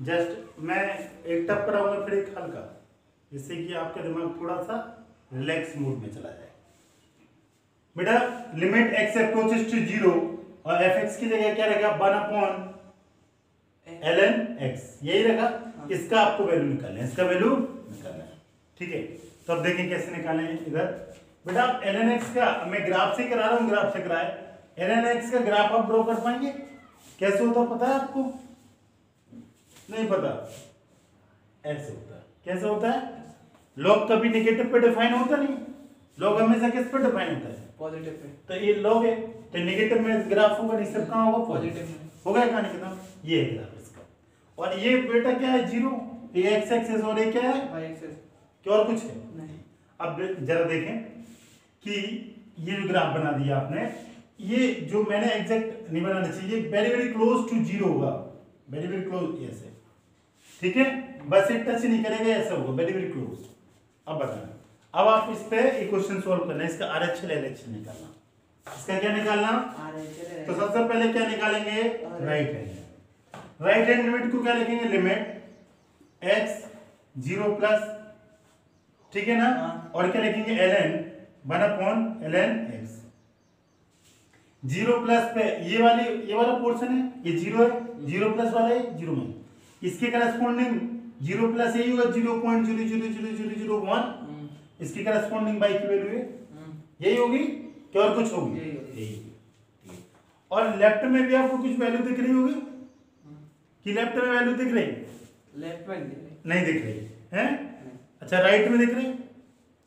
Just मैं एक टप कराऊंगा फिर एक हल्का, जिससे कि आपका दिमाग थोड़ा सा रिलैक्स मूड में चला जाए। बेटा लिमिट x अप्रोचेस टू 0 और fx की जगह क्या रहेगा 1/ln x, यही रहेगा। इसका आपको वैल्यू निकालना है, इसका वैल्यू निकालना है, ठीक है। तो अब देखें कैसे निकालें इधर। बेटा आप ln x का, मैं ग्राफ से करा रहा हूँ, ग्राफ से कराए, ln x का ग्राफ आप ड्रॉ कर पाएंगे? कैसे होता पता है आपको? नहीं पता? ऐसे होता है। कैसे होता है? लॉग कभी नेगेटिव पे डिफाइन होता नहीं, लॉग हमेशा किस पे डिफाइन होता है? Positive pay. तो ये लॉग है, तो नेगेटिव में ग्राफ होगा, नहीं सब कहाँ होगा? पॉजिटिव में होगा। कहानी खत्म। ये है ग्राफ इसका। और ये बेटा क्या है? 0, ये x एक्सिस और ये क्या है? y axis. क्या और कुछ है? नहीं। अब जरा देखें कि ये जो ग्राफ बना दिया आपने, ये जो मैंने एग्जैक्ट नहीं बनाना चाहिए, वेरी वेरी क्लोज टू 0 होगा, वेरी वेरी क्लोज ऐसे, ठीक है। बस ये टच नहीं करेगा, ऐसा होगा वेरी वेरी क्लोज। अब बताना, अब आप इस पे एक क्वेश्चन सॉल्व करना है, इसका RHL LHL निकालना। इसका क्या निकालना? तो सबसे पहले क्या निकालेंगे? Right hand. Right hand limit को क्या लिखेंगे? लिमिट x 0 प्लस, ठीक है ना, और क्या लिखेंगे? ln 1/ln x। 0 प्लस पे ये वाला पोर्शन है, ये 0 है, 0 प्लस वाला है 0 में, इसके करस्पॉन्डिंग 0 प्लस यही होगा 0.00001, इसकी करस्पॉन्डिंग बाई की वैल्यू है, यही होगी क्या और कुछ होगी? यही। और लेफ्ट में भी आपको कुछ वैल्यू दिख रही होगी कि लेफ्ट में वैल्यू दिख रही? लेफ्ट में नहीं दिख रही है। अच्छा राइट में दिख रही?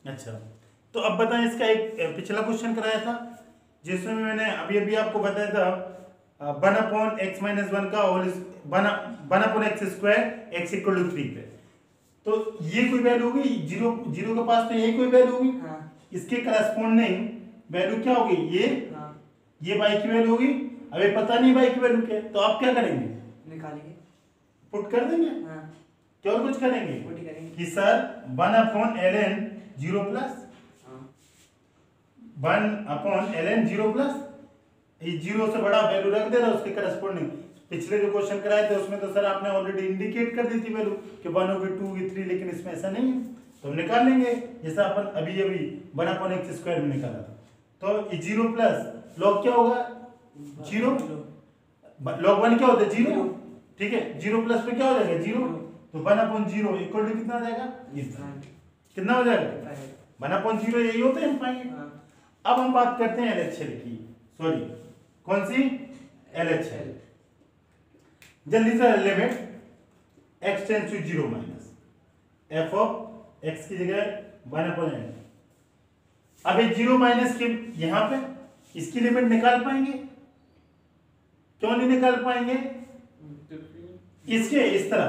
अच्छा, तो अब बताएं, इसका एक पिछला क्वेश्चन कराया था जिसमें मैंने अभी आपको बताया था 1/x-1 का होल 1/x² x = 3 पे, तो ये कोई वैल्यू होगी 0 के पास, तो यही कोई वैल्यू होगी। इसके करस्पॉन्डिंग वैल्यू क्या होगी? ये y की वैल्यू होगी। अभी पता नहीं y की वैल्यू क्या है, तो आप क्या करेंगे? निकालेंगे, पुट कर देंगे। क्या और कुछ करेंगे? कि sir 1/ln 0 plus 1/ln 0 plus, ये 0 से बड़ा वैल्यू रख दे रहा है उसके करस्पॉन्डिंग। पिछले जो क्वेश्चन कराए थे उसमें तो सर आपने ऑलरेडी इंडिकेट कर दी थी वैल्यू कि 1 होगी 2 होगी 3, लेकिन इसमें ऐसा नहीं है, तो हम निकाल लेंगे जैसा अपन अभी 1/x² में निकाला था। तो ये 0 प्लस लॉग क्या होगा? 0, लॉग 1 क्या होता है? 0, ठीक है। 0 प्लस पे क्या हो जाएगा? 0, तो 1/0 इक्वल टू कितना आ जाएगा? कितना हो जाएगा? 1/0 यही होता है इनफाइनाइट। अब हम बात करते हैं LHL की, सॉरी कौन सी? LHL। जल्दी से limit x tends to 0 minus f of x की जगह 1/n। अब ये 0 माइनस के यहां पे इसकी लिमिट निकाल पाएंगे? क्यों नहीं निकाल पाएंगे? इसके इस तरह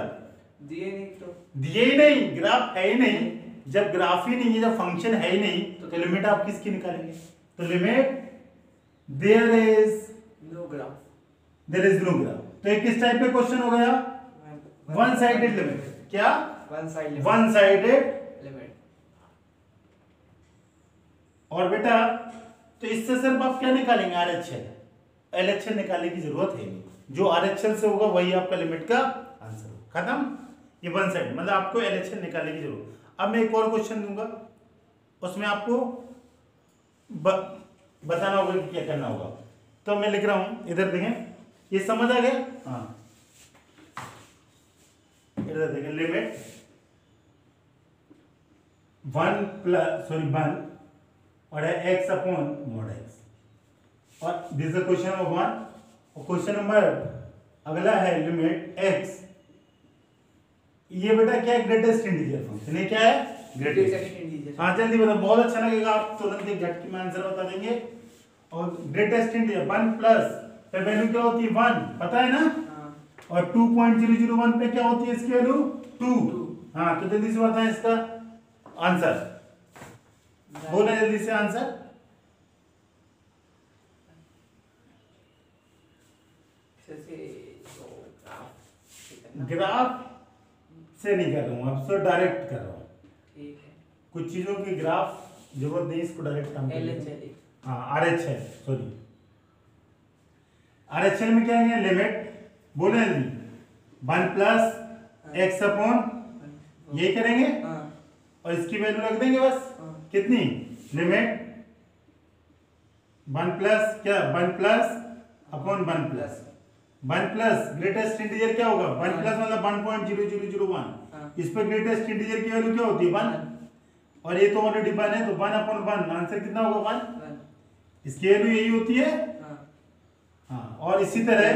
दिए नहीं, तो दिए ही नहीं, ग्राफ है ही नहीं। जब ग्राफ ही नहीं है, जब फंक्शन है ही नहीं, तो लिमिट आप किसकी निकालेंगे? तो limit there is no graph, there is no graph. तो एक किस टाइप का क्वेश्चन हो गया? One sided limit. क्या? One sided limit. और बेटा तो इससे सिर्फ आप क्या निकालेंगे? RHL। LHL निकालने की जरूरत है नहीं, जो RHL से होगा वही आपका लिमिट का आंसर होगा। खत्म। ये वन साइड, मतलब आपको LHL निकालने की जरूरत। अब मैं एक और क्वेश्चन दूंगा, उसमें आपको बताना होगा कि क्या करना होगा। तो मैं लिख रहा हूं, इधर देखें, ये समझ आ गया? हाँ, इधर देखें, लिमिट 1 और है x अपॉन mod x, और दिस इज क्वेश्चन नंबर 1। और क्वेश्चन नंबर अगला है लिमिट x, ये बेटा क्या है? ग्रेटेस्ट इंटीजर फंक्शन है। क्या है? Greatest integer. हाँ जल्दी बताओ, बहुत अच्छा लगेगा, आप तुरंत एक झटके में आंसर बता देंगे। और ग्रेटेस्ट इंटीजर 1 प्लस पे वैल्यू क्या होती है? 1, पता है ना? और 2.001 पे क्या होती है इसकी वैल्यू? 2। हाँ, तो जल्दी से बताएं इसका आंसर, बोला जल्दी से आंसर। ग्राफ से नहीं कर रहा हूँ, अब तो डायरेक्ट कर रहा हूँ। ठीक है, कुछ चीजों की ग्राफ जरूरत नहीं, इसको डायरेक्ट हम हाँ RHL, सॉरी RHL में क्या है? लिमिट बोले 1 प्लस एक्स अपॉन ये करेंगे और इसकी वैल्यू रख देंगे बस। कितनी? लिमिट 1 प्लस क्या 1 plus upon 1 plus 1 plus greatest integer क्या होगा 1 प्लस मतलब 1.0001। इस पर ग्रेटेस्ट इंटीजर की वैल्यू क्या होती है 1 और ये तो ऑलरेडी 1 है तो 1 अपॉन 1 आंसर कितना होगा 1। इसकी वैल्यू यही होती है। हाँ और इसी तरह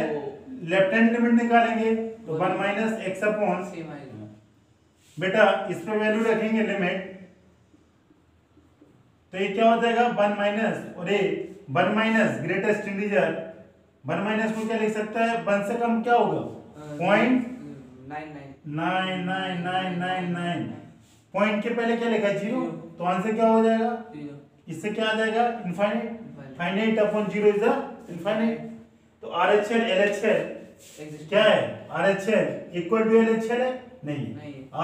लेफ्ट हैंड लिमिट निकालेंगे तो 1 माइनस एक्स अपॉन बेटा इस पे वैल्यू रखेंगे लिमिट तो ये क्या हो जाएगा 1 माइनस और ये 1 माइनस ग्रेटेस्ट इंटीजर 1 माइनस को क्या लिख सकता है 1 से कम क्या होगा 0.99999। पॉइंट के पहले क्या लिखा है 0 तो आंसर क्या हो जाएगा इससे क्या आ जाएगा infinite. Finite upon 0 is the infinite. तो RHL LHL क्या है RHL इक्वल टू LHL है नहीं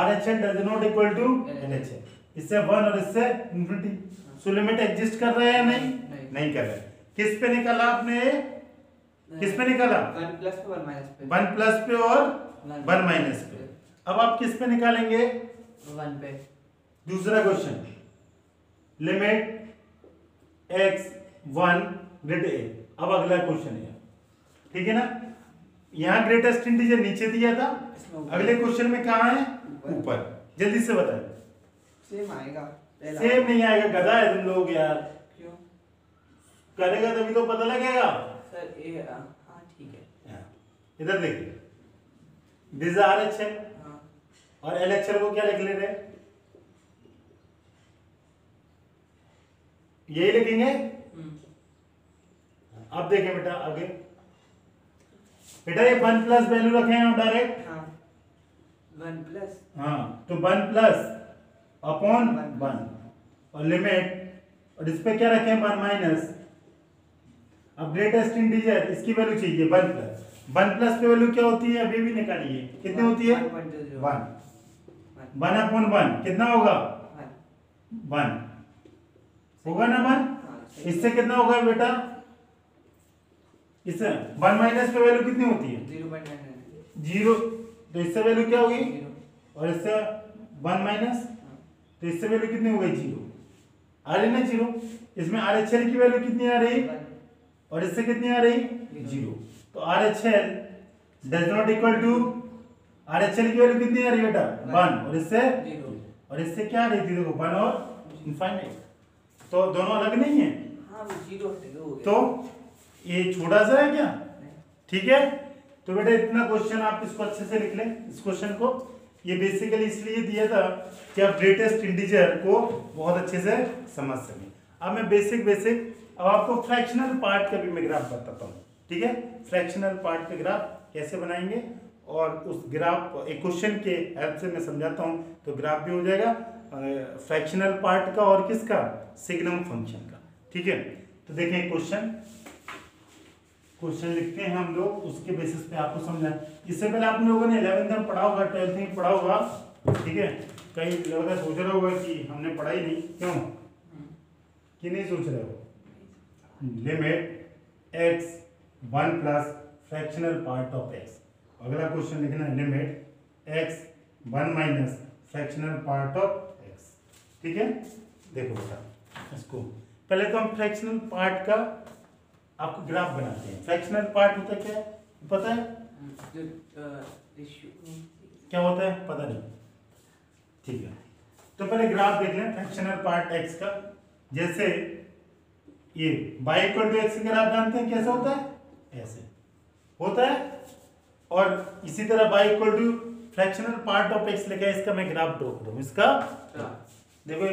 RHL does not equal to LHL। इससे 1 और इससे इंफिनिटी। सो लिमिट एग्जिस्ट कर रहा है या नहीं कर रहा है। किस पे निकाला आपने किस पे निकाला 1 प्लस पे 1 माइनस पे 1 प्लस पे और 1 माइनस पे। अब आप किस पे निकालेंगे 1 पे। दूसरा question limit x 1 greater a। अब अगला क्वेश्चन है ठीक है ना। यहाँ ग्रेटेस्ट इंटीजर नीचे दिया था अगले क्वेश्चन में कहाँ है ऊपर। जल्दी से बताएं। सेम आएगा सेम नहीं आएगा गधा है तुम लोग यार। क्यों करेगा तभी तो पता लगेगा सर ये हाँ ठीक है। इधर देखिए दिस RHL और LHL को क्या लिख ले रहे यही लिखेंगे। अब देखें बेटा आगे बेटा ये 1 प्लस वैल्यू रखे हैं डायरेक्ट 1 प्लस हाँ तो 1 प्लस अपॉन 1 और लिमिट और इस पे क्या रखे हैं 1 माइनस। अब ग्रेटेस्ट इंटीजर इसकी वैल्यू चाहिए 1 प्लस पे वैल्यू क्या होती है अभी भी निकालिए कितनी होती है 1 अपॉन 1 कितना होगा 1 होगा ना 1। इससे कितना होगा बेटा इससे 1 माइनस पे वैल्यू कितनी होती है 0 तो इससे वैल्यू क्या होगी और इससे 1 माइनस तो इससे वैल्यू कितनी हो गई 0 आ रही ना 0। इसमें RHL की वैल्यू कितनी आ रही और इससे कितनी आ रही 0। तो RHL does not equal to RHL की वैल्यू कितनी आ रही बेटा 1 और इससे क्या आ रही थी देखो 1 और इनफाइनाइट तो दोनों अलग नहीं है। हाँ 0 हो गया। तो ये छोटा सा है क्या ठीक है। तो बेटा इतना क्वेश्चन आप इसको अच्छे से लिख लें। इस क्वेश्चन को ये बेसिकली इसलिए दिया था कि आप ग्रेटेस्ट इंटीजर को बहुत अच्छे से समझ सकें। अब मैं बेसिक अब आपको फ्रैक्शनल पार्ट का भी मैं ग्राफ बताता हूँ ठीक है। फ्रैक्शनल पार्ट का ग्राफ कैसे बनाएंगे और उस ग्राफ एक क्वेश्चन के हेल्प से मैं समझाता हूँ तो ग्राफ भी हो जाएगा फ्रैक्शनल पार्ट का और किसका सिग्नम फंक्शन का ठीक है। तो देखें क्वेश्चन लिखते हैं हम लोग उसके बेसिस पे आपको समझाएं। इससे पहले आप लोगों ने 11th में पढ़ा होगा 12th में पढ़ा होगा ठीक है। कई लड़का सोच रहा होगा कि हमने पढ़ा ही नहीं क्यों कि नहीं सोच रहे हो। Limit x 1 plus fractional part of x। अगला क्वेश्चन लिखना है limit x 1 minus fractional part of x ठीक है। देखो बेटा इसको पहले तो हम फ्रैक्शनल पार्ट का आपको ग्राफ बनाते हैं। फ्रैक्शनल पार्ट होता क्या है पता है क्या होता है पता नहीं ठीक है। तो पहले ग्राफ देख लें फ्रैक्शनल पार्ट x का। जैसे ये y equal to x graph जानते हैं कैसा होता है ऐसे होता है और इसी तरह y equal to fractional part of x लिखा है इसका मैं ग्राफ ड्रॉ करूं इसका देखो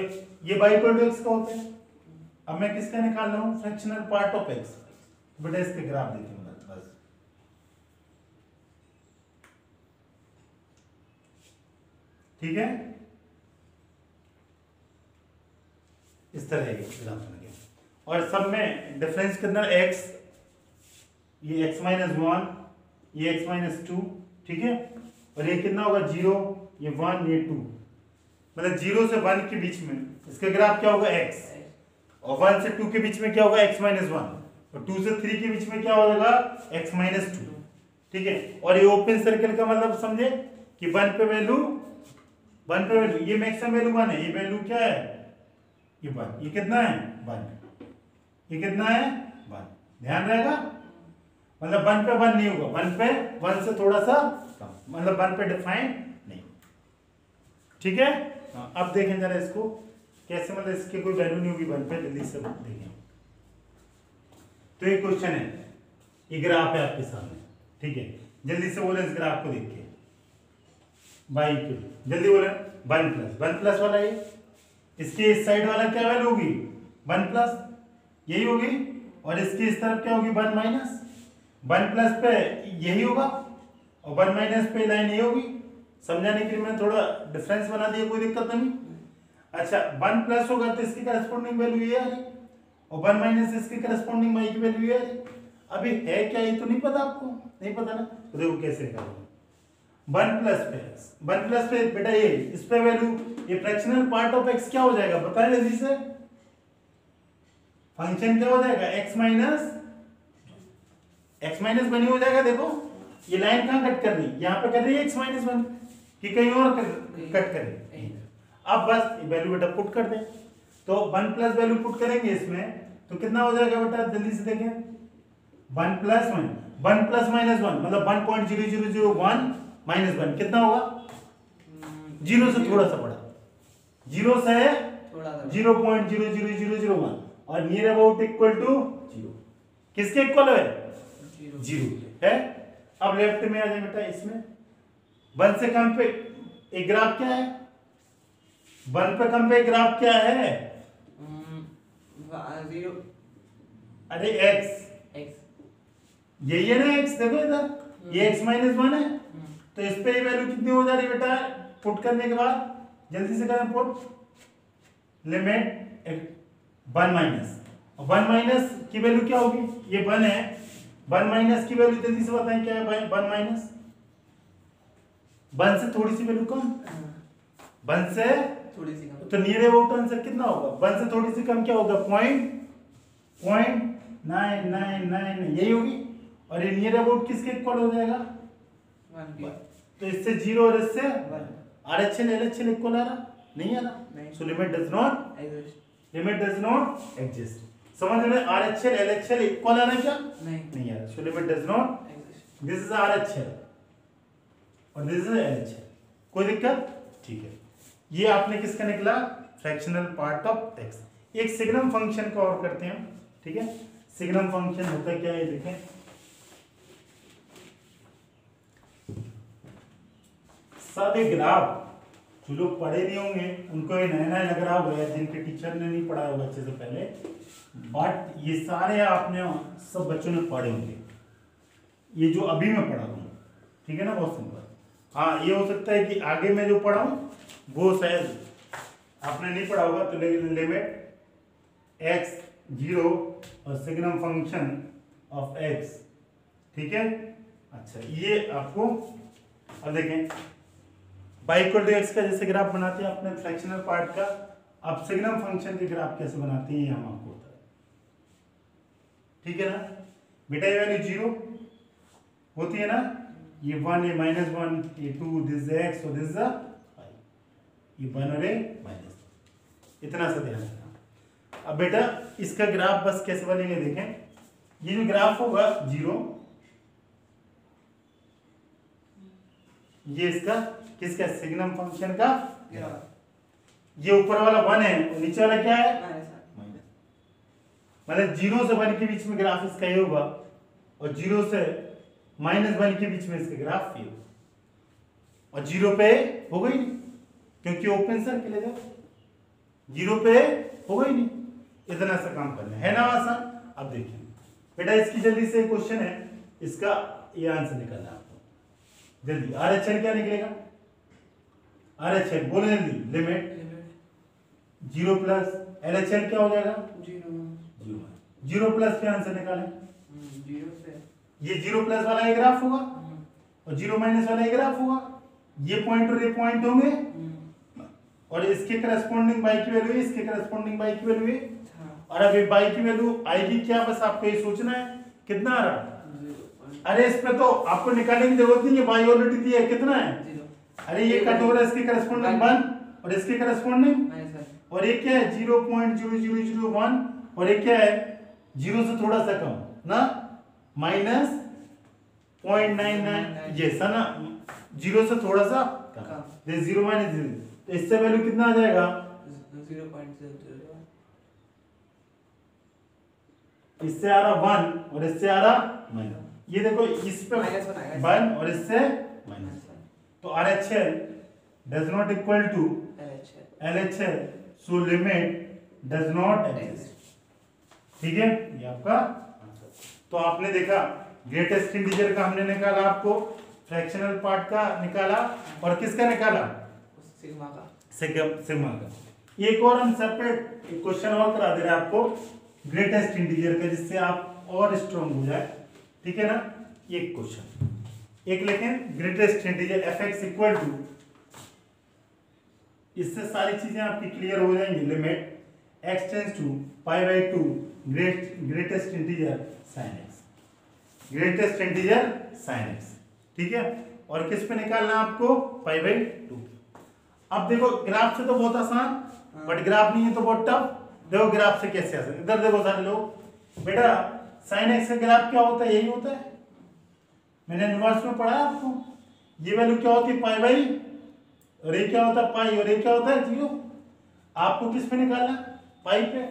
ये y इक्वल टू x का होता है। अब मैं किसका निकाल रहा हूं फ्रैक्शनल पार्ट ऑफ x बेटा इसके ग्राफ देखें बस ठीक है। इस तरह के ग्राफ बनेंगे और सब में डिफरेंस कितना x ये x माइनस 1 ये x माइनस 2 ठीक है और ये कितना होगा 0 ये 1 ये 2 मतलब 0 से 1 के बीच में इसका ग्राफ क्या होगा x और 1 से 2 के बीच में क्या होगा x माइनस 1 और 2 से 3 के बीच में क्या होगा x माइनस 2 ठीक है। और ये ओपन सर्कल का मतलब समझे कि 1 पे वैल्यू ये मैक्सिमम वैल्यू 1 है, ये वैल्यू क्या है, ये 1, ये कितना है 1, ये कितना है 1, ध्यान रहेगा। मतलब 1 पे 1 नहीं होगा, 1 पे 1 से थोड़ा सा कम, मतलब 1 पे डिफाइन नहीं, ठीक है। हाँ, अब देखें जरा इसको कैसे, मतलब इसकी कोई वैल्यू नहीं होगी 1 पे, जल्दी से देखें। तो ये क्वेश्चन है, ये ग्राफ है आपके सामने, ठीक है। जल्दी से बोले इस ग्राफ को देख के, बाई क्यू, जल्दी बोले 1 प्लस वाला ये, इसके इस साइड वाला क्या वैल्यू होगी 1 प्लस, यही होगी। और इसके इस तरफ क्या होगी 1 माइनस, 1 प्लस पे यही होगा और 1 माइनस पे लाइन ये होगी। समझाने के लिए मैंने थोड़ा डिफरेंस बना दिया, कोई दिक्कत तो नहीं। अच्छा 1 प्लस होगा तो इसकी करस्पॉन्डिंग वैल्यू ये आ रही और 1 माइनस इसकी करस्पॉन्डिंग वाई की वैल्यू ये आ रही। अभी है क्या ये तो नहीं पता आपको, नहीं पता ना, तो देखो कैसे करोगे। 1 प्लस पे बेटा ये इस पे वैल्यू, ये फ्रैक्शनल पार्ट ऑफ x क्या हो जाएगा बताएं जल्दी से, फंक्शन क्या हो जाएगा x माइनस वन हो जाएगा। देखो ये लाइन कहां कट कर रही है, यहां पे कर रही है x माइनस वन कि कहीं और कट कर रही है। अब बस ये वैल्यू बेटा पुट कर दें, तो 1 प्लस वैल्यू पुट करेंगे इसमें तो कितना हो जाएगा बेटा, जल्दी से देखें 1 प्लस माइनस वन मतलब 1.0001 माइनस 1 कितना होगा, जीरो से थोड़ा सा बड़ा, जीरो से 0.00001 और नियर अबाउट इक्वल टू 0, किसके इक्वल है 0 है। अब लेफ्ट में आ जाए बेटा, इसमें 1 से कम पे एक ग्राफ क्या है, 1 पे कम पे ग्राफ क्या है 0, अरे x यही है ना x, देखो इधर ये x माइनस 1 है, तो इस पे वैल्यू कितनी हो जा रही है बेटा, पुट करने के बाद जल्दी से करें पुट, लिमिट 1 माइनस की वैल्यू क्या होगी, ये 1 है, 1 माइनस की वैल्यू जल्दी से बताएं क्या है 1 माइनस, 1 से थोड़ी सी वैल्यू कम, 1 से थोड़ी सी कम, तो नियर अबाउट आंसर कितना होगा, 1 से थोड़ी सी कम क्या होगा, पॉइंट 999 यही होगी। और ये नियर अबाउट किसके इक्वल हो जाएगा 1, तो इससे 0 और इससे RHL LHL इक्वल आ रहा, नहीं आ रहा, सो लिमिट डज नॉट एग्जिस्ट। समझ में RHL LHL इक्वल आ रहा है क्या, नहीं आ रहा, सो limit does not, this is RHL और दिस इज LHL, कोई दिक्कत, ठीक है। ये आपने किसका निकला, फ्रैक्शनल पार्ट ऑफ x। एक सिग्नम फंक्शन का और करते हैं, ठीक है। सिग्नम फंक्शन होता क्या है देखें, सारे ग्राफ जो लोग पढ़े नहीं होंगे उनको ये नया नया लग रहा होगा, जिनके टीचर ने नहीं पढ़ाया होगा अच्छे से पहले, बट ये सारे आपने सब बच्चों ने पढ़े होंगे, ये जो अभी मैं पढ़ा रहा हूँ, ठीक है ना, बहुत सिंपल। हाँ ये हो सकता है कि आगे मैं जो पढ़ा हूँ वो शायद आपने नहीं पढ़ा होगा, तो लिमिट x 0 और सिग्नम फंक्शन ऑफ x, ठीक है। अच्छा ये आपको अब देखें, बाई इक्वल टू एक्स का जैसे ग्राफ बनाते हैं अपने फ्रैक्शनल पार्ट का, अब सिग्नम फंक्शन के ग्राफ कैसे बनाते हैं ये हम आपको होता है, ठीक है ना बेटा। ये वैल्यू 0 होती है ना, ये 1 ये -1 ये 2 दिस इज x और दिस इज ये 1 और माइनस, इतना सा ध्यान रखना। अब बेटा इसका ग्राफ बस कैसे बनेगा देखें, ये जो ग्राफ होगा 0, ये इसका किसका, सिग्नम फंक्शन का, ये ऊपर वाला 1 है और नीचे वाला क्या है माइनस, मतलब 0 से 1 के बीच में ग्राफ इसका ये होगा और 0 से -1 के बीच में इसका ग्राफ ये होगा, और 0 पे होगा ही नहीं क्योंकि ओपन सर्कल है, 0 पे होगा ही नहीं, इतना सा काम करना है ना आसान। अब देखिए बेटा इसकी जल्दी से क्वेश्चन है, इसका ये आंसर निकालना है आपको जल्दी। RHL क्या निकलेगा, RHL बोले जल्दी, लिमिट 0 प्लस LHL क्या हो जाएगा 0 प्लस के आंसर निकालें, 0 से ये 0 प्लस वाला ये ग्राफ होगा और 0 माइनस वाला ये ग्राफ होगा, ये पॉइंट और ये पॉइंट होंगे और इसके करस्पॉन्डिंग बाई की वैल्यू, इसके करस्पॉन्डिंग बाई की वैल्यू और अब बाई की वैल्यू आएगी क्या, बस आपको ये सोचना है कितना आ रहा अरे इसमें तो आपको निकालने की जरूरत नहीं है, y ऑलरेडी दिया है, कितना है? 0 अरे ये कट हो रहा है, इसके करस्पॉन्डिंग 1 और इसके करस्पॉन्डिंग, -1 और ये क्या है 0.0001, और ये क्या है 0 से थोड़ा सा कम ना, -0.99, ये ना 0 से थोड़ा सा कम, ये 0 माइनस 0, तो इससे वैल्यू कितना आ जाएगा? 0.001 इससे आ रहा 1 और इससे आ रहा -1, ये देखो इस पे -1 आएगा। 1 और इससे -1, तो RHL does not equal to LHL, so limit does not exist, ठीक है, ये आपका आंसर। तो आपने देखा ग्रेटेस्ट इंटीजर का हमने निकाला, आपको फ्रैक्शनल पार्ट का निकाला, और किसका निकाला? सिग्मा का। सिग्मा का। एक और हम सेपरेट क्वेश्चन और करा दे रहे हैं आपको ग्रेटेस्ट इंटीजर का, जिससे आप और स्ट्रॉन्ग हो जाए, ठीक है ना। एक क्वेश्चन एक लिखें, greatest integer fx equal to, इससे सारी चीजें आपकी क्लियर हो जाएंगी, limit x tends to π/2 greatest integer sin x, greatest integer sin x, ठीक है। और किस पे निकालना है आपको? π/2। अब देखो ग्राफ से तो बहुत आसान, बट ग्राफ नहीं है तो बहुत टफ। देखो ग्राफ से कैसे आसान, इधर देखो सारे लोग, बेटा sin x का ग्राफ क्या होता है? यही होता है, मैंने इनवर्स में पढ़ा आपको। ये वैल्यू क्या होती है? π/, और ये क्या होता है? पाई, और ये क्या होता है? 0। आपको किस पे निकालना? पाई पे।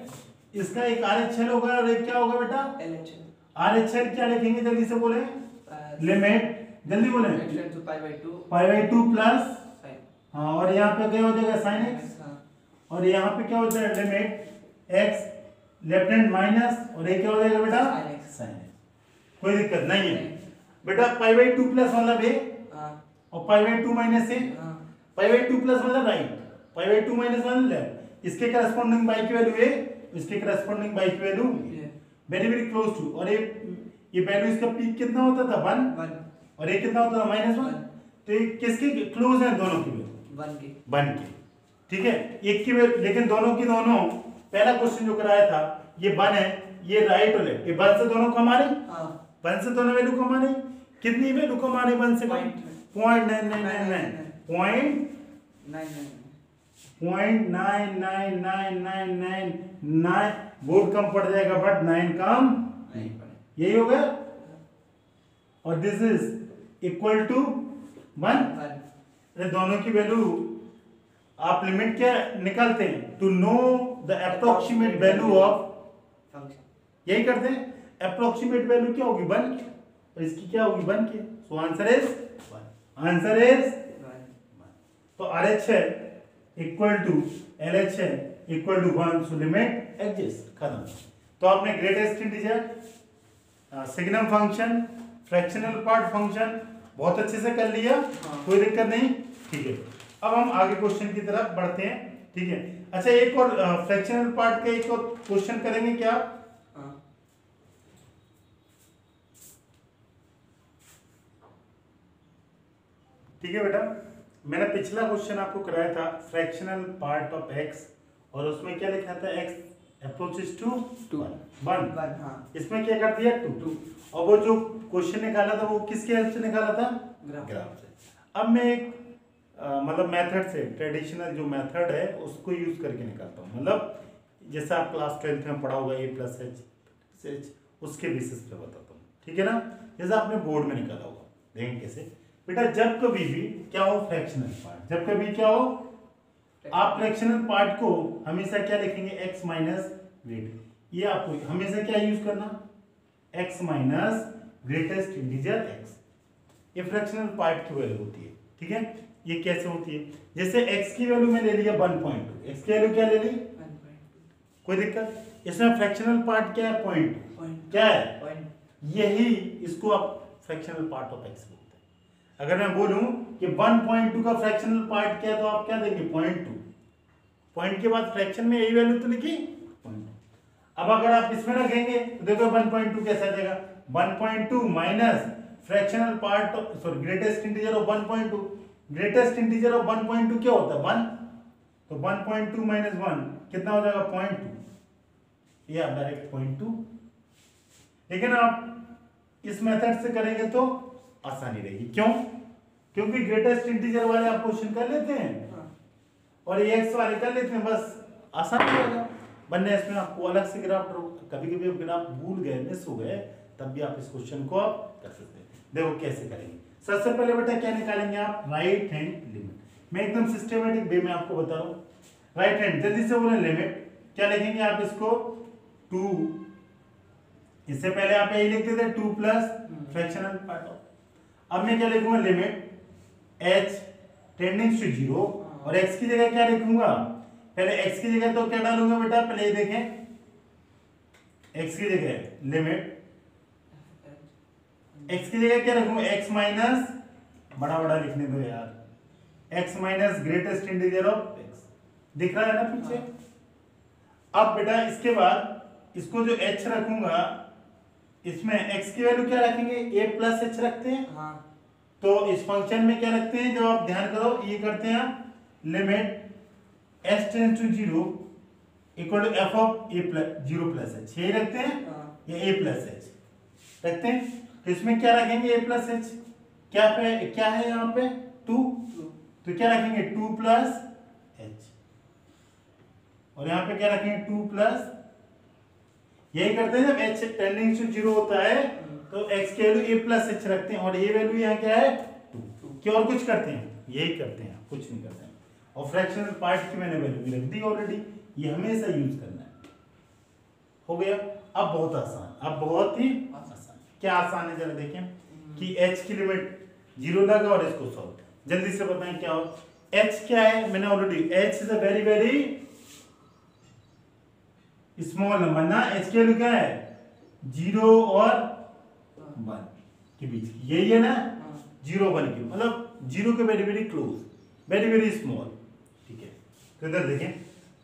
इसका एक RHL होगा और एक क्या होगा बेटा? LHL। RHL क्या लिखेंगे जल्दी से बोले? लिमिट, जल्दी बोले। π/2 प्लस, हाँ, और यहाँ पे क्या हो जाएगा? sin x, और यहाँ पे क्या हो जाएगा? Limit x left hand minus, और ये क्या हो जाएगा बेटा? sin x। कोई दिक्कत नहीं है बेटा। π/2 प्लस मतलब a, और π/2 माइनस a, π/2 प्लस मतलब राइट, π/2 माइनस मतलब लेफ्ट। इसके करस्पॉन्डिंग y की वैल्यू a, इसके करस्पॉन्डिंग y की value very very close to, और ये वैल्यू इसका पीक कितना होता था? 1, और ये कितना होता था? -1। तो ये किसके क्लोज है? दोनों की वैल्यू 1 की, ठीक है। एक की वैल्यू, लेकिन दोनों की दोनों, पहला क्वेश्चन जो कराया था ये 1 है, ये राइट और लेफ्ट, ये 1 से दोनों कमा रहे, 1 से दोनों वैल्यू कमा रहे। कितनी वैल्यू कमा रहे 1 से? 0.999999, वोट कम पड़ जाएगा बट 9 कम नहीं, यही हो गया। और दिस इज इक्वल टू 1। दोनों की वैल्यू आप लिमिट क्या निकालते हैं? To know the approximate value of function, यही करते हैं। अप्रोक्सीमेट वैल्यू क्या होगी? 1, और इसकी क्या होगी? 1 की। So answer is 1, answer is 1। तो RHL equal to LHL equal to 1, so limit exist, खत्म। तो आपने greatest integer, signum function, fractional part function बहुत अच्छे से कर लिया, कोई दिक्कत नहीं, ठीक है। अब हम आगे क्वेश्चन की तरफ बढ़ते हैं, ठीक है। अच्छा, एक और फ्रैक्शनल पार्ट का एक और क्वेश्चन करेंगे क्या? ठीक है बेटा, मैंने पिछला क्वेश्चन आपको कराया था फ्रैक्शनल पार्ट ऑफ x, और उसमें क्या लिखा था? x अप्रोचेस टू 1, इसमें क्या कर दिया? 2। और वो जो क्वेश्चन निकाला था वो किसके हेल्प से निकाला था? ग्राफ से। अब मैं एक मतलब मेथड से, ट्रेडिशनल जो मेथड है उसको यूज करके निकालता हूँ, मतलब जैसे आप क्लास 12th में पढ़ा होगा a+h, उसके बेसिस पे बताता हूँ, ठीक है ना। जैसे आपने बोर्ड में निकाला होगा, देखेंगे कैसे बेटा। जब कभी भी क्या हो? फ्रैक्शनल पार्ट, जब कभी क्या हो? आप फ्रैक्शनल पार्ट को हमेशा क्या लिखेंगे? x माइनस ग्रेट, ये आपको हमेशा क्या यूज करना? x minus greatest integer x, ये फ्रैक्शनल पार्ट की वैल्यू होती है, ठीक है। ये कैसे होती है? जैसे x की वैल्यू में ले लिया 1.2, x की वैल्यू क्या ले ली? 1.2, कोई दिक्कत? इसमें फ्रैक्शनल पार्ट क्या है? 0.2, क्या है? यही इसको आप फ्रैक्शनल पार्ट ऑफ x बोलते हैं। अगर मैं बोलूं कि 1.2 का फ्रैक्शनल पार्ट क्या है, तो आप क्या देंगे? 0.2, पॉइंट के बाद फ्रैक्शन में यही वैल्यू तो लिखी 0.2। अब अगर आप इसमें रखेंगे तो देखो 1.2 कैसा आ जाएगा? 1.2 minus fractional part, sorry greatest integer of 1.2, greatest integer of 1.2 क्या होता है? 1, तो 1.2 माइनस 1 कितना हो जाएगा? 0.2, ये आप डायरेक्ट 0.2, लेकिन आप इस मेथड से करेंगे तो आसानी रहेगी। क्यों? क्योंकि ग्रेटेस्ट इंटीजर वाले आप क्वेश्चन कर लेते हैं और एक्स वाले कर लेते हैं, बस आसान हो जाएगा। वरना इसमें आपको अलग से ग्राफ, कभी कभी ग्राफ भूल गए, मिस हो गए, तब भी आप इस क्वेश्चन को आप कर सकते हैं। देखो कैसे करेंगे। सबसे पहले बेटा क्या निकालेंगे आप? Right hand limit. मैं एकदम सिस्टमेटिक वे में आपको बता रहा हूँ। राइट हैंड, जल्दी से बोले लिमिट। क्या लिखेंगे आप इसको? 2, इससे पहले आप यही लिखते थे 2 प्लस फ्रैक्शनल पार्ट ऑफ। अब मैं क्या लिखूंगा? लिमिट h टेंडिंग टू 0 और x की जगह क्या लिखूंगा? पहले x की जगह तो क्या डालूंगा बेटा? पहले ये देखें, x की जगह लिमिट, x की जगह क्या रखूंगा? x माइनस, बड़ा बड़ा लिखने दो यार, x minus greatest integer of x। दिख रहा है ना पीछे? अब बेटा इसके बाद इसको जो h रखूंगा, इसमें x की वैल्यू क्या रखेंगे? a प्लस h रखते हैं। हाँ। तो इस फंक्शन में क्या रखते हैं? जब आप ध्यान करो, ये करते हैं limit s tends to 0 equal to f of a plus 0 plus h, यही रखते हैं। ये a प्लस h रखते हैं। तो इसमें क्या रखेंगे? a plus h। क्या है यहाँ पे? 2, तो क्या रखेंगे? 2 प्लस h। और यहाँ पे क्या रखेंगे? 2 प्लस, यही करते हैं। जब h टेंडिंग टू 0 होता है तो x की वैल्यू a प्लस h रखते हैं और ये वैल्यू यहाँ क्या है? 2। क्या और कुछ करते हैं? यही करते हैं, कुछ नहीं करते हैं। और फ्रैक्शनल पार्ट की मैंने वैल्यू भी रख दी ऑलरेडी, ये हमेशा यूज करना है। हो गया। अब बहुत आसान, अब बहुत ही आसान। क्या आसान है जरा देखें कि h की लिमिट 0 लगा और इसको सॉल्व। जल्दी से बताएं क्या हो। h क्या है? मैंने already, h is a very very small number ना। h की वैल्यू क्या है? 0 और 1 के बीच की, यही है ना? 0 1 की, मतलब 0 के very very close, very very small. ठीक है, तो इधर देखें,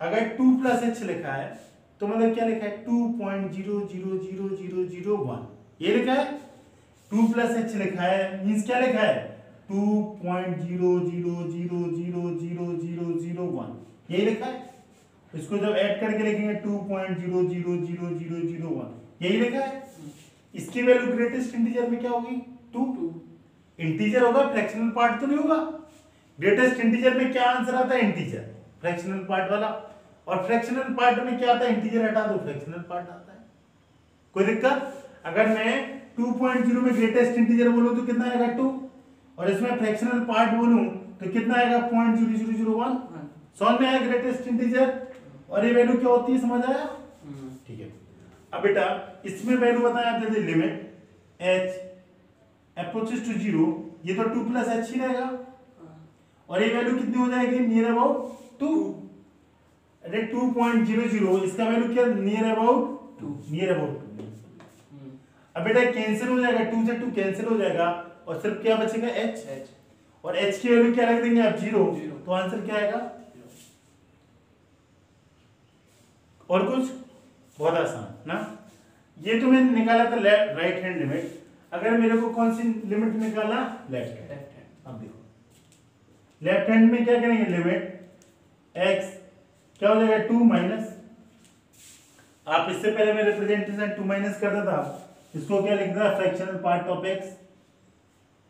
अगर 2 प्लस h लिखा है तो मतलब क्या लिखा है? 2.000001, ये लिखा है। 2 प्लस h लिखा है मींस क्या लिखा है? 2.00000001, यही लिखा है। इसको जब ऐड करके लिखेंगे 2.000001, यही लिखा है। इसकी वैल्यू ग्रेटेस्ट इंटीजर में क्या होगी? 2। इंटीजर होगा, फ्रैक्शनल पार्ट तो नहीं होगा। ग्रेटेस्ट इंटीजर में क्या आंसर आता है? इंटीजर, फ्रैक्शनल पार्ट वाला। और फ्रैक्शनल पार्ट में क्या आता है? इंटीजर हटा दो, फ्रैक्शनल पार्ट आता है। कोई दिक्कत? अगर मैं 2.0 में ग्रेटेस्ट इंटीजर बोलूं तो कितना आएगा? 2, और इसमें फ्रैक्शनल पार्ट बोलूं तो कितना आएगा? 0.0001। समझ में आया ग्रेटेस्ट इंटीजर? और ये वैल्यू क्या होती है, समझ आया? ठीक है। अब बेटा इसमें वैल्यू बताएं आप जल्दी। लिमिट h अप्रोचेस टू 0, ये तो 2 प्लस h ही रहेगा, और ये वैल्यू कितनी हो जाएगी? Near about 2। अरे 2.00, इसका वैल्यू क्या? Near about 2, near about 2। अब बेटा कैंसिल हो जाएगा, 2 से 2 कैंसिल हो जाएगा और सिर्फ क्या बचेगा? h। और h की वैल्यू क्या रख देंगे आप? 0। तो आंसर क्या आएगा? और कुछ? बहुत आसान ना। ये तो मैंने निकाला था राइट हैंड लिमिट। अगर मेरे को कौन सी लिमिट निकालना? Left hand. अब देखो लेफ्ट हैंड में क्या करेंगे? लिमिट x क्या हो जाएगा? 2 माइनस, आप इससे पहले मैं रिप्रेजेंटेशन 2 माइनस करता था, इसको क्या लिखता था? Fractional part of x।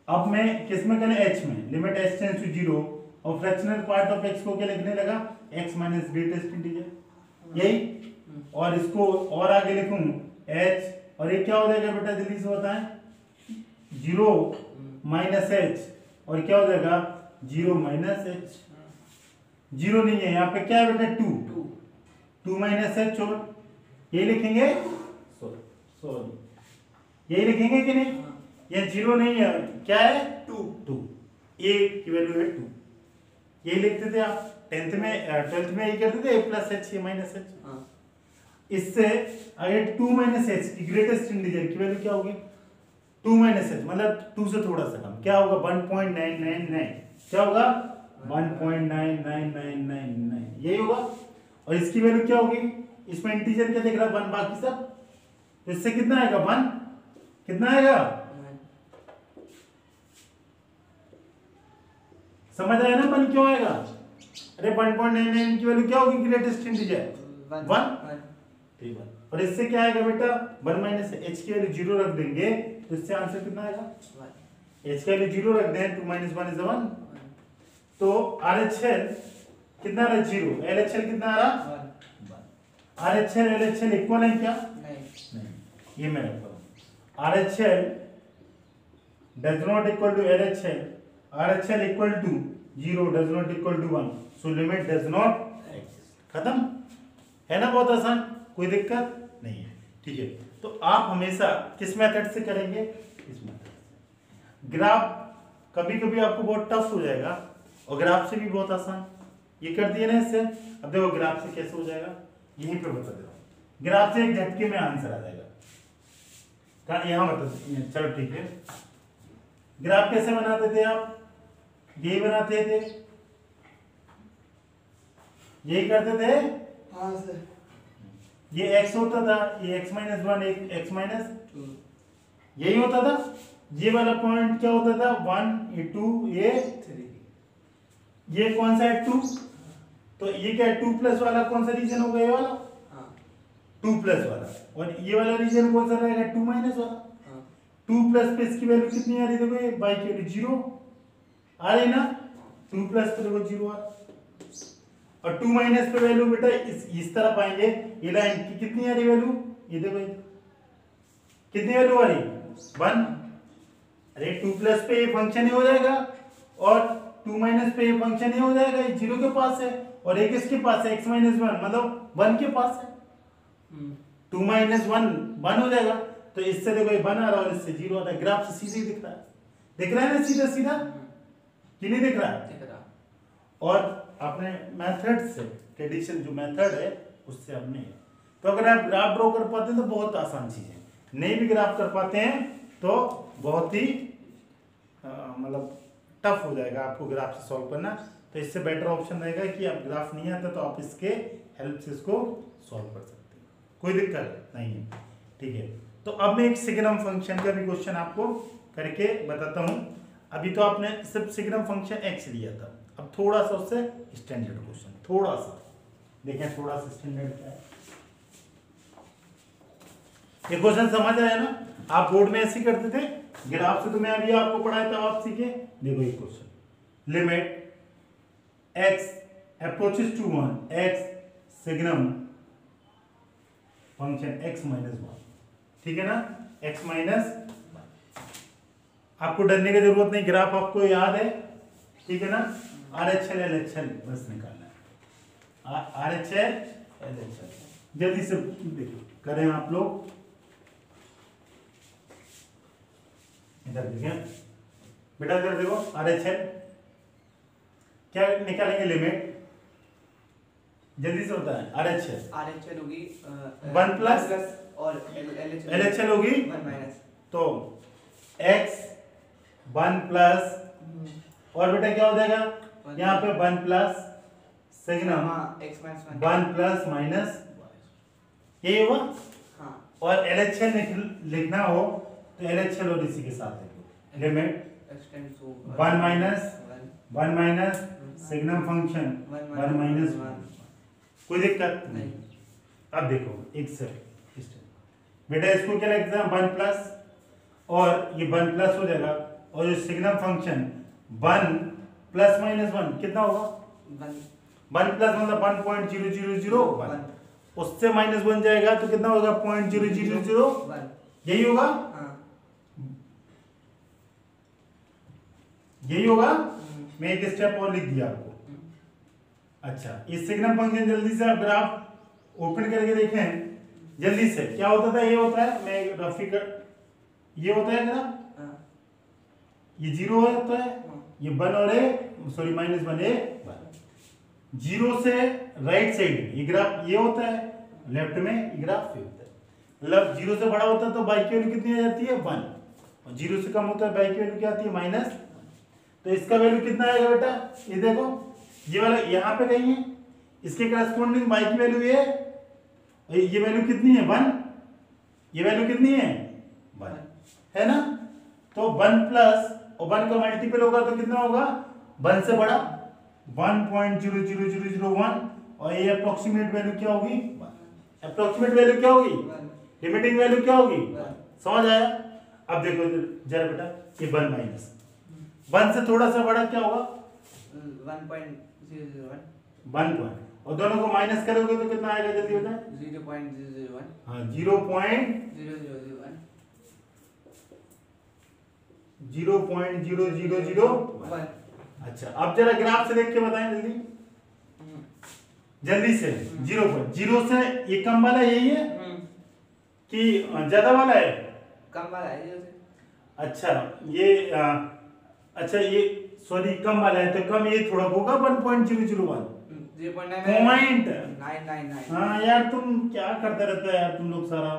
अब मैं किस में करें? h में। लिमिट h टेंड्स टू 0 और फ्रैक्शनल पार्ट ऑफ x को क्या लिखने लगा? x माइनस ग्रेटेस्ट इंटीजर, यही। और इसको और आगे लिखूं h, और ये क्या हो जाएगा बेटा? जल्दी से बताएं। 0 माइनस h, और क्या हो जाएगा? 0 माइनस h। 0 नहीं है यहाँ पे, क्या है बेटा? 2 माइनस h, और ये लिखेंगे, सॉरी यही लिखेंगे कि नहीं? ये 0 नहीं है, क्या है? 2। a की वैल्यू है 2, यही लिखते थे आप 10th में 12th में, यही करते थे a plus h, a minus h। इससे अगर 2 माइनस h की ग्रेटेस्ट इंटीजर की वैल्यू क्या होगी? 2 माइनस h मतलब 2 से थोड़ा सा कम, क्या होगा? 1.999, क्या होगा? 1.99999, यही होगा। और इसकी वैल्यू क्या होगी? इसमें इंटीजर क्या दिख रहा है? 1, बाकी सब। तो इससे कितना आएगा? 1। कितना आएगा? समझ आया ना 1 क्यों आएगा? अरे 1.99 की वैल्यू क्या होगी? Greatest integer 1। ठीक है। और इससे क्या आएगा बेटा 1 माइनस एच की वैल्यू 0 रख देंगे तो इससे आंसर कितना आएगा 1 एच की वैल्यू 0 रख दें 2 माइनस 1 इज 1 तो RHL कितना आ रहा है 0 LHL कितना आ रहा 1 RHL LHL इक्वल है क्या नहीं नहीं ये मैं रखता हूं RHL does not equal to LHL RHL equal to 0 does not equal to 1 so limit does not exist खत्म है ना बहुत आसान कोई दिक्कत नहीं है ठीक है तो आप हमेशा किस मेथड से करेंगे इस मेथड से ग्राफ कभी कभी आपको बहुत टफ हो जाएगा और ग्राफ से भी बहुत आसान ये कर दिए ना इससे अब देखो ग्राफ से कैसे हो जाएगा यहीं पे बता दे रहा हूं ग्राफ से एक झटके में आंसर आ जाएगा यहां बता चलो ठीक है ग्राफ कैसे बनाते थे आप यही बनाते थे यही करते थे हाँ सर ये x होता था ये x माइनस 1 एक x माइनस 2 यही होता था ये वाला पॉइंट क्या होता था 1 ये 2 ये 3 ये कौन सा है 2 तो ये क्या है 2 प्लस वाला कौन सा रीजन होगा ये वाला हाँ 2 प्लस वाला और ये वाला रीजन कौन सा रहेगा 2 माइनस वाला हाँ 2 प्लस पे इसकी वैल्यू कितनी आ रही देखो ये बाई की वैल्यू 0 आ रही ना 2 प्लस पे देखो 0 आ और 2 माइनस पे वैल्यू बेटा इस तरफ आएंगे ये लाइन की कितनी आ रही वैल्यू ये देखो कितनी वैल्यू आ रही 1 अरे 2 प्लस पे ये फंक्शन ही हो जाएगा और 2 माइनस पे ये फंक्शन ही हो जाएगा ये 0 के पास है और एक इसके पास है x माइनस 1 मतलब 1 के पास है 2 माइनस 1 हो जाएगा तो इससे देखो ये 1 आ रहा है और इससे 0 आ रहा है ग्राफ से सीधे दिख रहा है ना सीधा सीधा कि नहीं दिख रहा है दिख रहा और अपने मेथड से ट्रेडिशनल जो मेथड है उससे अब नहीं है तो अगर आप ग्राफ ड्रॉ कर पाते हैं तो बहुत आसान चीज है नहीं भी ग्राफ कर पाते हैं तो बहुत ही मतलब टफ हो जाएगा आपको ग्राफ से सॉल्व करना तो इससे बेटर ऑप्शन रहेगा कि आप ग्राफ नहीं आता तो आप इसके हेल्प से इसको सॉल्व कर सकते हैं कोई दिक्कत नहीं है ठीक है तो अब मैं एक सिग्नम फंक्शन का भी क्वेश्चन आपको करके बताता हूं अभी तो आपने सिर्फ सिग्नम फंक्शन x लिया था अब थोड़ा सा उससे स्टैंडर्ड क्वेश्चन थोड़ा सा देखें थोड़ा सा स्टैंडर्ड क्या है ये क्वेश्चन समझ आया ना आप बोर्ड में ऐसे करते थे ग्राफ से तो मैं अभी आपको पढ़ाया था आप सीखे देखो ये question limit x approaches to 1 x signum function x minus 1 ठीक है ना x माइनस आपको डरने की जरूरत नहीं ग्राफ आपको याद है ठीक है ना RHL LHL बस निकालना है RHL LHL जल्दी से देखो करें आप लोग इधर देखें बेटा इधर देखो RHL क्या निकालेंगे लिमिट जल्दी से होता है RHL होगी 1 प्लस और LHL होगी 1 माइनस तो x 1 प्लस और बेटा क्या हो जाएगा यहाँ पे 1 plus signum x minus 1 plus minus यही होगा हाँ और LHL लिखना हो तो LHL और इसी के साथ लिखो limit x tends to 1 minus signum function 1 minus 1 कोई दिक्कत नहीं अब देखो एक सेकंड बेटा इसको क्या लिखते हैं 1 प्लस और ये 1 प्लस हो जाएगा और ये सिग्नम फंक्शन 1 प्लस माइनस 1 कितना होगा 1 प्लस मतलब 1.0001 उससे माइनस 1 जाएगा तो कितना होगा 0.0001 यही होगा हाँ यही होगा मैं एक स्टेप और लिख दिया आपको अच्छा इस सिग्नम फंक्शन जल्दी से आप ग्राफ ओपन करके देखें जल्दी से क्या होता था ये होता है मैं रफी कर ये होता है ग्राफ हाँ ये 0 होता है ये 1 और ए सॉरी माइनस 1 ए 0 से राइट साइड ये ग्राफ ये होता है लेफ्ट में ये ग्राफ ये होता है मतलब 0 से बड़ा होता है तो बाई की वैल्यू कितनी आ जाती है 1 और 0 से कम होता है बाई की वैल्यू क्या आती है माइनस तो इसका वैल्यू कितना आएगा बेटा ये देखो ये वाला यहाँ पे कहीं है इसके करस्पॉन्डिंग बाई की वैल्यू ये वैल्यू कितनी है 1 ये वैल्यू कितनी है 1 है ना तो 1 प्लस और 1 का मल्टीपल होगा तो कितना होगा 1 से बड़ा 1.00001 और ये अप्रोक्सीमेट वैल्यू क्या होगी अप्रोक्सीमेट वैल्यू क्या होगी, 1 लिमिटिंग वैल्यू क्या होगी, 1 समझ आया। अब देखो जरा बेटा, ये 1 माइनस 1 से थोड़ा सा बड़ा क्या होगा, 1.001 1 पॉइंट, और दोनों को माइनस करोगे तो कितना आएगा, जल्दी बताएं। 0.001 हाँ 0.0001। 1 अच्छा अब जरा ग्राफ से देख के बताएं जल्दी जल्दी से। 0 से ये कम वाला यही है कि ज्यादा वाला है, कम वाला है 0 से। अच्छा ये अच्छा ये सॉरी कम वाला है, तो कम ये थोड़ा होगा 1.001 पॉइंट। 999 हाँ यार तुम क्या करते रहते हो यार तुम लोग सारा,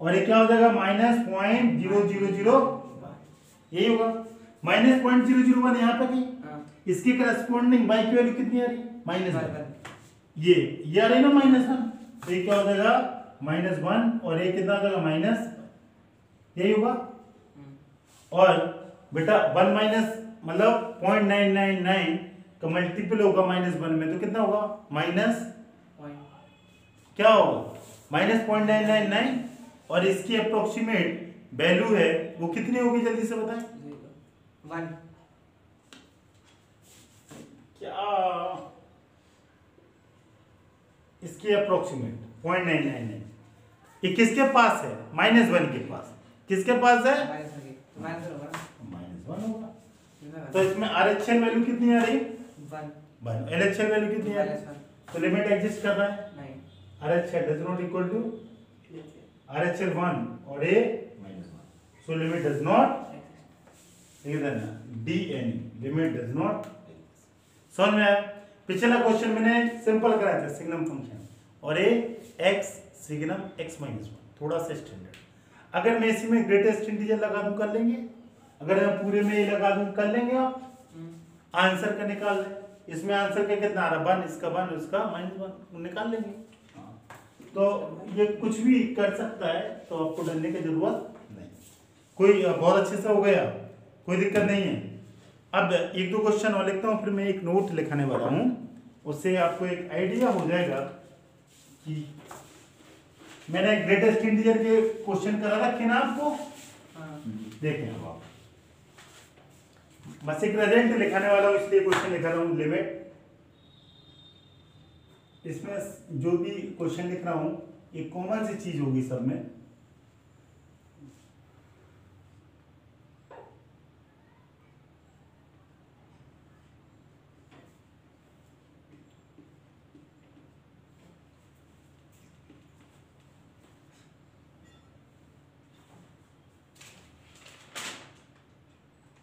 और ये क्या हो जाएगा -.000, यही होगा -.001 यहाँ पे कहीं। हाँ इसकी करस्पॉन्डिंग y की वैल्यू कितनी आ रही है, -1। 1 ये आ रही है ना -1, तो ये क्या हो जाएगा -1, और ये कितना हो जाएगा माइनस, यही होगा। और बेटा 1 माइनस मतलब 0.999 का मल्टीपल होगा -1 में, तो कितना होगा माइनस क्या होगा -0.999, और इसकी अप्रोक्सीमेट वैल्यू है वो कितनी होगी, जल्दी से बताएं 1 क्या, इसकी अप्रोक्सीमेट 0.999 ये किसके पास है, -1 के पास, किसके पास है -1 होगा। तो इसमें RHL वैल्यू कितनी आ रही है 1, LHL वैल्यू कितनी आ रही है, तो लिमिट एग्जिस्ट कर रहा है, RHL does not equal to RHL 1 और A -1, so limit does not, लिख देना DN, लिमिट डज नॉट। समझ में आया। पिछला क्वेश्चन मैंने सिंपल कराया था सिग्नम फंक्शन, और ये x सिग्नम x -1, थोड़ा सा स्टैंडर्ड। अगर मैं इसी में ग्रेटेस्ट इंटीजर लगा दूं कर लेंगे, अगर मैं पूरे में ये लगा दूं कर लेंगे, आप आंसर का निकाल लें। इसमें आंसर का कितना आ रहा है 1, इसका 1, इसका -1 निकाल लेंगे। तो ये कुछ भी कर सकता है, तो आपको डरने की जरूरत नहीं, कोई बहुत अच्छे से हो गया, कोई दिक्कत नहीं है। अब एक दो क्वेश्चन और लिखता हूँ, फिर मैं एक नोट लिखने वाला हूँ, उससे आपको एक आइडिया हो जाएगा कि मैंने ग्रेटेस्ट इंटीजर के क्वेश्चन करा रखे ना आपको, देखें अब आप, बस एक रिजल्ट लिखाने वाला हूँ इसलिए क्वेश्चन लिखा रहा हूँ लिमिट। इसमें जो भी क्वेश्चन लिख रहा हूँ एक कॉमन सी चीज होगी सब में,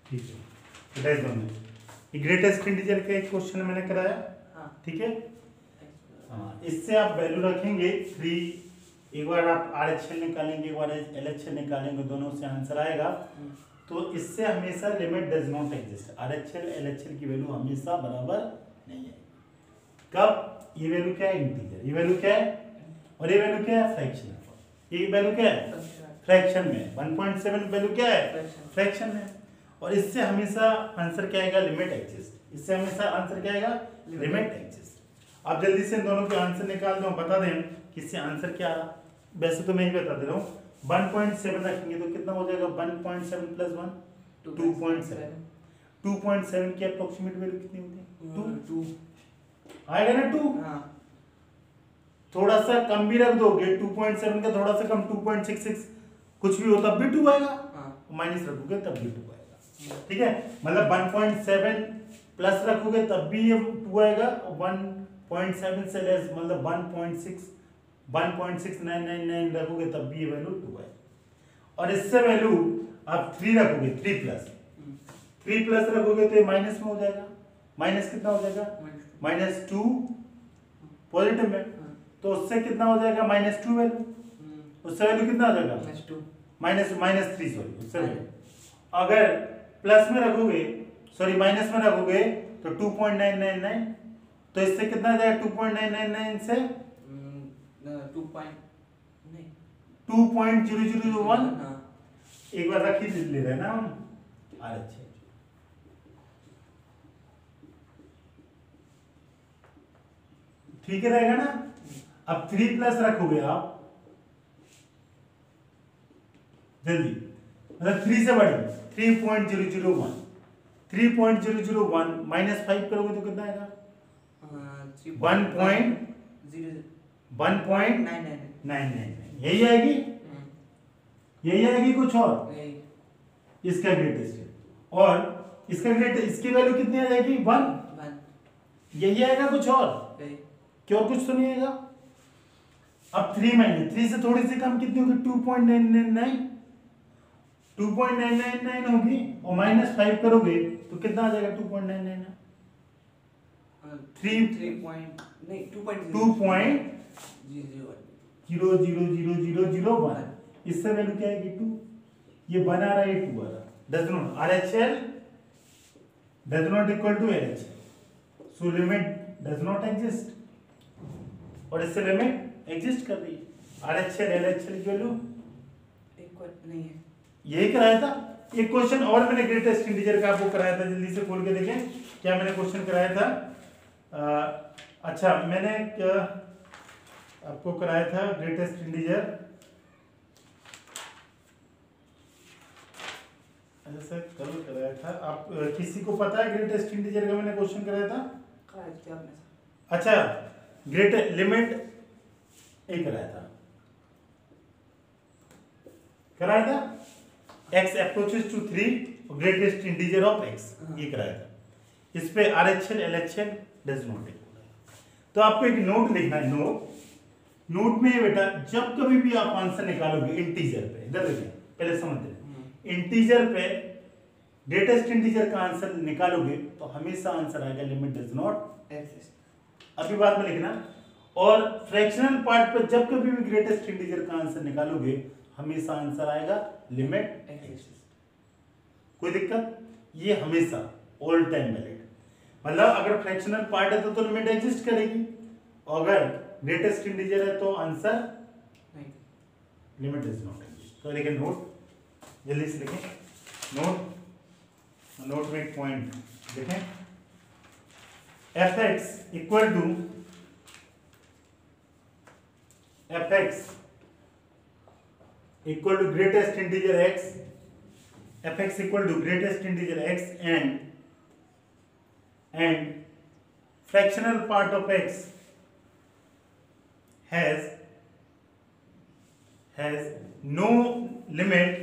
ठीक है। ग्रेटेस्ट इंटीजर का एक क्वेश्चन मैंने कराया, ठीक है। इससे आप वैल्यू रखेंगे 3, एक बार आप RHL निकालेंगे, एक बार LHL निकालेंगे, दोनों से आंसर आएगा। तो इससे हमेशा limit does not exist, RHL LHL की वैल्यू हमेशा बराबर नहीं है। कब, ये वैल्यू क्या है इंटीजर, ये वैल्यू क्या है, और ये वैल्यू क्या है फ्रैक्शन, ये वैल्यू क्या है फ्रैक्शन में, 1.7 वैल्यू क्या है फ्रैक्शन में, और इससे हमेशा आंसर क्या आएगा लिमिट एग्जिस्ट, इससे हमेशा आंसर क्या आएगा लिमिट एग्जिस्ट। आप जल्दी से इन दोनों के आंसर निकाल दो, बता दें कि इससे आंसर क्या आ रहा। वैसे तो मैं ही बता दे रहा हूँ, 1.7 रखेंगे तो कितना हो जाएगा 1.7 + 1 2.7, 2.7 की अप्रोक्सीमेट वैल्यू कितनी होती है 2 आएगा ना 2। थोड़ा सा कम भी रख दोगे 2.7 का, थोड़ा सा कम 2.66 कुछ भी हो तब भी 2 आएगा, माइनस रखोगे तब भी 2 आएगा, ठीक है। मतलब 1.7 प्लस रखोगे तब भी ये 2 आएगा, 1.7 से लेस मतलब 1.6999 रखोगे तब भी ये वैल्यू 2 आएगा। और इससे वैल्यू आप 3 रखोगे, 3 प्लस रखोगे तो ये माइनस में हो जाएगा, माइनस कितना हो जाएगा -2 पॉजिटिव में, तो उससे कितना हो जाएगा -2 वैल्यू, उससे वैल्यू कितना हो जाएगा -3 सॉरी, उससे वैल्यू अगर प्लस में रखोगे सॉरी माइनस में रखोगे तो 2.999, तो इससे कितना आ जाएगा 2.999 से 2.0001, एक बार रख ही ले रहे ना हम, अच्छा ठीक है रहेगा ना। अब 3 प्लस रखोगे आप जल्दी, मतलब 3 से बढ़ 3.001 3.001 माइनस 5 करोगे तो कितना आएगा? 1.9999 यही आएगी, यही आएगी कुछ और इसका ग्रेटेस्ट है, और इसका ग्रेटेस्ट इसकी वैल्यू कितनी आ जाएगी? 1 यही आएगा कुछ और क्यों? कुछ तो नहीं आएगा। अब 3 माइनस 3 से थोड़ी सी कम कितनी होगी? 2.999 होगी, और माइनस 5 करोगे तो कितना आ जाएगा? 2.999 2.00001 इससे वैल्यू क्या आएगी? 2। ये 1 आ रहा है, 2 आ रहा है, does not RHL does not equal to LHL, so limit does not exist, और इससे लिमिट एग्जिस्ट कर रही है। RHL LHL की वैल्यू इक्वल नहीं है। यही कराया था। एक क्वेश्चन और मैंने ग्रेटेस्ट इंटीजर का आपको कराया था, जल्दी से खोल के देखें क्या मैंने क्वेश्चन कराया था। अच्छा, मैंने क्या आपको कराया था ग्रेटेस्ट इंटीजर, ऐसा कल कराया था। आप किसी को पता है ग्रेटेस्ट इंटीजर का मैंने क्वेश्चन कराया था? अच्छा, ग्रेट लिमिट एक कराया था x approaches to 3 greatest integer of x, ये कराया था। इस पे RHL LHL does not equal. तो आपको एक नोट लिखना है, नोट में बेटा जब कभी भी आप आंसर निकालोगे इंटीजर पे, इधर देखिए पहले समझ लें, इंटीजर पे ग्रेटेस्ट इंटीजर का आंसर निकालोगे तो हमेशा आंसर आएगा लिमिट डज नॉट एग्जिस्ट, अभी बाद में लिखना। और फ्रैक्शनल पार्ट पे जब कभी भी ग्रेटेस्ट इंटीजर का आंसर निकालोगे हमेशा आंसर आएगा लिमिट एग्जिस्ट। कोई दिक्कत? ये हमेशा ऑल टाइम वैलिड, मतलब अगर फ्रैक्शनल पार्ट है तो लिमिट एग्जिस्ट करेगी, और अगर ग्रेटेस्ट इंटीजर है तो answer limit does not exist. तो लिखें नोट, जल्दी से लिखें नोट में एक पॉइंट देखें, fx equal to greatest integer x, fx equal to greatest integer x and fractional part of x has no limit,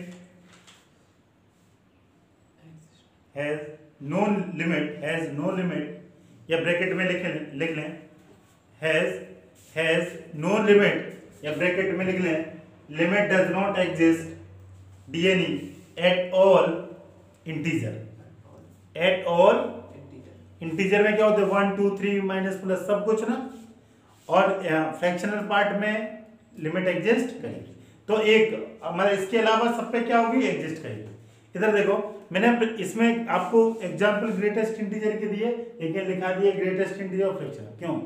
या ब्रैकेट में लिख लें has no limit, या ब्रैकेट में लिख लें limit does not exist DNE at all integer, integer में क्या होता है 1 2 3 माइनस प्लस सब कुछ ना, और फ्रैक्शनल पार्ट में लिमिट एग्जिस्ट करेगी। तो एक हमारा इसके अलावा सब पे क्या होगी? एग्जिस्ट करेगी। इधर देखो मैंने इसमें आपको एग्जांपल ग्रेटेस्ट इंटीजर के दिए, एक लिखा दिया ग्रेटेस्ट इंटीजर ऑफ फ्रैक्शनल। क्यों?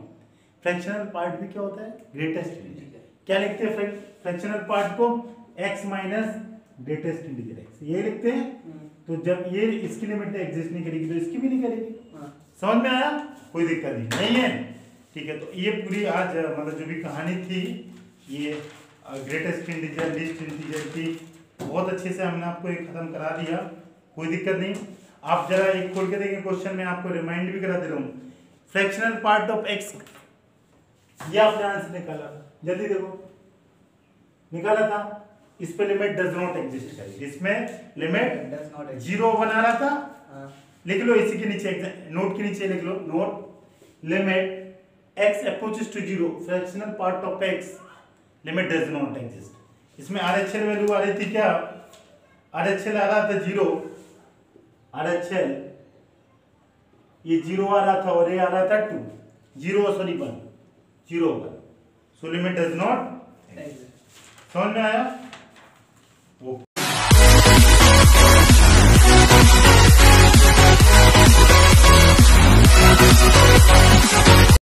फ्रैक्शनल पार्ट भी क्या होता है? Greatest integer. क्या लिखते हैं फ्रैक्शनल पार्ट को? x minus greatest integer x, ये लिखते हैं। तो जब ये इसकी लिमिट एग्जिस्ट नहीं करेगी तो इसकी भी नहीं करेगी। समझ में आया? कोई दिक्कत नहीं है? ठीक है, तो ये पूरी आज मतलब जो भी कहानी थी ये ग्रेटेस्ट इंटीजर लीस्ट इंटीजर की, बहुत अच्छे से हमने आपको एक खत्म करा दिया, कोई दिक्कत नहीं। आप जरा एक खोल के देखें क्वेश्चन में, आपको रिमाइंड भी करा दे रहा हूँ। फ्रैक्शनल पार्ट ऑफ x, ये आपने आंसर निकाला था, जल्दी देखो निकाला था। इस पे लिमिट डज नॉट एग्जिस्ट करेगी, इसमें लिमिट 0 बना रहा था। लिख लो इसी के नीचे, नोट के नीचे लिख लो note limit x approaches to 0 fractional part of x limit does not exist. इसमें RHL वैल्यू आ रही थी क्या? RHL आ रहा था 0, RHL ये 0 आ रहा था और ये आ रहा था 2, 0 1, so limit does not exist. समझ में आया?